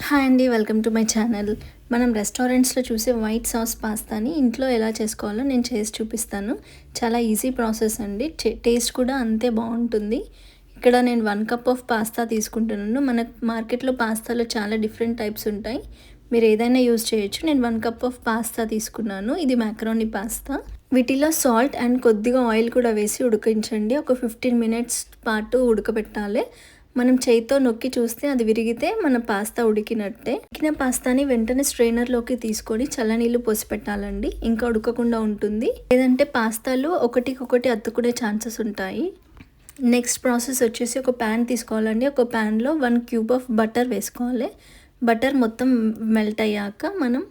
Hi అండి, welcome to my channel. మనం రెస్టారెంట్స్లో చూసే వైట్ సాస్ పాస్తాని ఇంట్లో ఎలా చేసుకోవాలో నేను చేసి చూపిస్తాను. చాలా ఈజీ ప్రాసెస్ అండి, టేస్ట్ కూడా అంతే బాగుంటుంది. ఇక్కడ నేను 1 కప్ ఆఫ్ పాస్తా తీసుకుంటున్నాను. మన మార్కెట్లో పాస్తాలో చాలా డిఫరెంట్ టైప్స్ ఉంటాయి, మీరు ఏదైనా యూజ్ చేయొచ్చు. నేను 1 కప్ ఆఫ్ పాస్తా తీసుకున్నాను. ఇది మ్యాకరోనీ పాస్తా. వీటిలో సాల్ట్ అండ్ కొద్దిగా ఆయిల్ కూడా వేసి ఉడికించండి. ఒక 15 మినిట్స్ పాటు ఉడకబెట్టాలి. మనం చేయితో నొక్కి చూస్తే అది విరిగితే మన పాస్తా ఉడికినట్టే. ఉడికిన పాస్తాని వెంటనే స్ట్రైనర్లోకి తీసుకొని చల్లనీళ్ళు పోసి పెట్టాలండి, ఇంకా ఉడకకుండా ఉంటుంది. లేదంటే పాస్తాలు ఒకటికొకటి అతుక్కునే ఛాన్సెస్ ఉంటాయి. నెక్స్ట్ ప్రాసెస్ వచ్చేసి ఒక ప్యాన్ తీసుకోవాలండి. ఒక ప్యాన్లో 1 క్యూబ్ ఆఫ్ బటర్ వేసుకోవాలి. బటర్ మొత్తం మెల్ట్ అయ్యాక మనం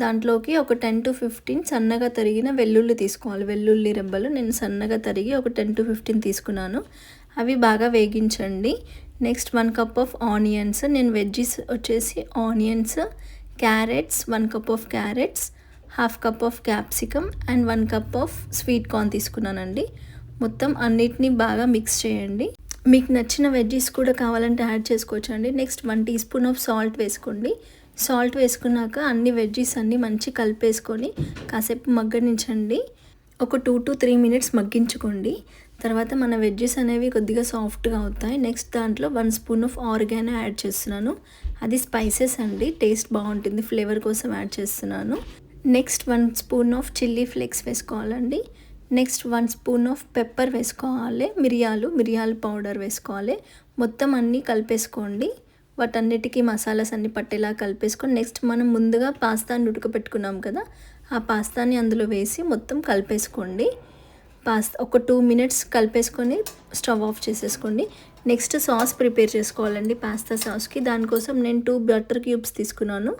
దాంట్లోకి ఒక 10 to 15 సన్నగా తరిగిన వెల్లుల్లి తీసుకోవాలి. వెల్లుల్లి రెబ్బలు నేను సన్నగా తరిగి ఒక 10 to 15 తీసుకున్నాను. అవి బాగా వేగించండి. నెక్స్ట్ 1 కప్ ఆఫ్ ఆనియన్స్, నేను వెజ్జీస్ వచ్చేసి onions, carrots, 1 cup of carrots, half cup of capsicum and 1 cup of sweet corn తీసుకున్నానండి. మొత్తం అన్నిటినీ బాగా మిక్స్ చేయండి. మీకు నచ్చిన వెజ్జీస్ కూడా కావాలంటే యాడ్ చేసుకోవచ్చు అండి. Next 1 teaspoon of salt వేసుకోండి. సాల్ట్ వేసుకున్నాక అన్ని వెజ్జీస్ అన్నీ మంచి కలిపేసుకొని కాసేపు మగ్గనించండి. ఒక 2 to 3 మినిట్స్ మగ్గించుకోండి. తర్వాత మన వెజ్జెస్ అనేవి కొద్దిగా సాఫ్ట్గా అవుతాయి. నెక్స్ట్ దాంట్లో 1 స్పూన్ ఆఫ్ ఆరిగానో యాడ్ చేస్తున్నాను. అది స్పైసెస్ అండి, టేస్ట్ బాగుంటుంది, ఫ్లేవర్ కోసం యాడ్ చేస్తున్నాను. Next 1 spoon of chilli flakes వేసుకోవాలండి. నెక్స్ట్ 1 స్పూన్ ఆఫ్ పెప్పర్ వేసుకోవాలి. మిరియాల పౌడర్ వేసుకోవాలి. మొత్తం అన్నీ కలిపేసుకోండి. వాటన్నిటికీ మసాలాస్ అన్నీ పట్టేలా కలిపేసుకొని నెక్స్ట్ మనం ముందుగా పాస్తాని ఉడకపెట్టుకున్నాం కదా, ఆ పాస్తాని అందులో వేసి మొత్తం కలిపేసుకోండి. పాస్తా ఒక 2 మినిట్స్ కలిపేసుకొని స్టవ్ ఆఫ్ చేసేసుకోండి. నెక్స్ట్ సాస్ ప్రిపేర్ చేసుకోవాలండి పాస్తా సాస్కి. దానికోసం నేను 2 బటర్ క్యూబ్స్ తీసుకున్నాను.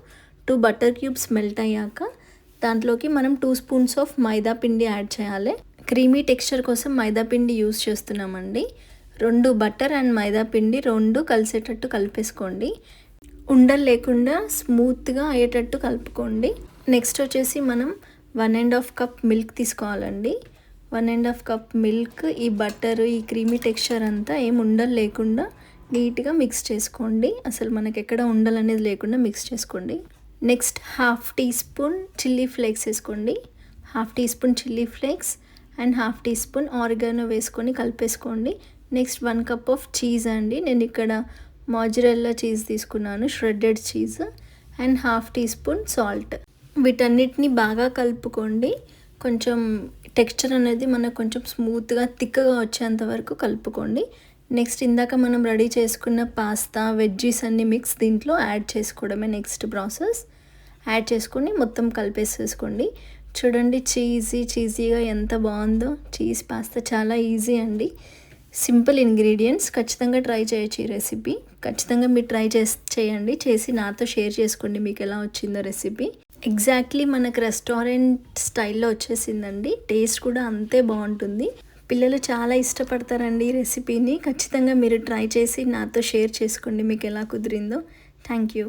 2 బటర్ క్యూబ్స్ మెల్ట్ అయ్యాక దాంట్లోకి మనం 2 స్పూన్స్ ఆఫ్ మైదా పిండి యాడ్ చేయాలి. క్రీమీ టెక్స్చర్ కోసం మైదా పిండి యూస్ చేస్తున్నామండి. 2 బటర్ అండ్ మైదా పిండి 2 కలిసేటట్టు కలిపేసుకోండి. ఉండలు లేకుండా స్మూత్గా అయ్యేటట్టు కలుపుకోండి. నెక్స్ట్ వచ్చేసి మనం 1.5 కప్ మిల్క్ తీసుకోవాలండి. 1.5 కప్ మిల్క్, ఈ బటర్, ఈ క్రీమీ టెక్స్చర్ అంతా ఏం ఉండలు లేకుండా నీట్గా మిక్స్ చేసుకోండి. అసలు మనకి ఎక్కడ ఉండలు అనేది లేకుండా మిక్స్ చేసుకోండి. Next half teaspoon chilli flakes వేసుకోండి. Half teaspoon chilli flakes and half teaspoon oregano వేసుకొని కలిపేసుకోండి. నెక్స్ట్ 1 కప్ ఆఫ్ చీజ్ అండి, నేను ఇక్కడ మోజరెల్లా చీజ్ తీసుకున్నాను, shredded cheese, and half teaspoon salt. వీటన్నిటిని బాగా కలుపుకోండి. కొంచెం టెక్స్చర్ అనేది మనకు కొంచెం స్మూత్గా థిక్గా వచ్చేంత వరకు కలుపుకోండి. నెక్స్ట్ ఇందాక మనం రెడీ చేసుకున్న పాస్తా వెజ్జీస్ అన్ని మిక్స్ దీంట్లో యాడ్ చేసుకోవడమే నెక్స్ట్ ప్రాసెస్. యాడ్ చేసుకొని మొత్తం కలిపేసేసుకోండి. చూడండి చీజీగా ఎంత బాగుందో. చీజ్ పాస్తా చాలా ఈజీ అండి, సింపుల్ ఇంగ్రీడియంట్స్. ఖచ్చితంగా ట్రై చేయొచ్చు ఈ రెసిపీ. ఖచ్చితంగా మీరు ట్రై చేయండి, చేసి నాతో షేర్ చేసుకోండి మీకు ఎలా వచ్చిందో రెసిపీ. ఎగ్జాక్ట్లీ మనకు రెస్టారెంట్ స్టైల్లో వచ్చేసిందండి. టేస్ట్ కూడా అంతే బాగుంటుంది. పిల్లలు చాలా ఇష్టపడతారండి ఈ రెసిపీని. ఖచ్చితంగా మీరు ట్రై చేసి నాతో షేర్ చేసుకోండి మీకు ఎలా కుదిరిందో. Thank you.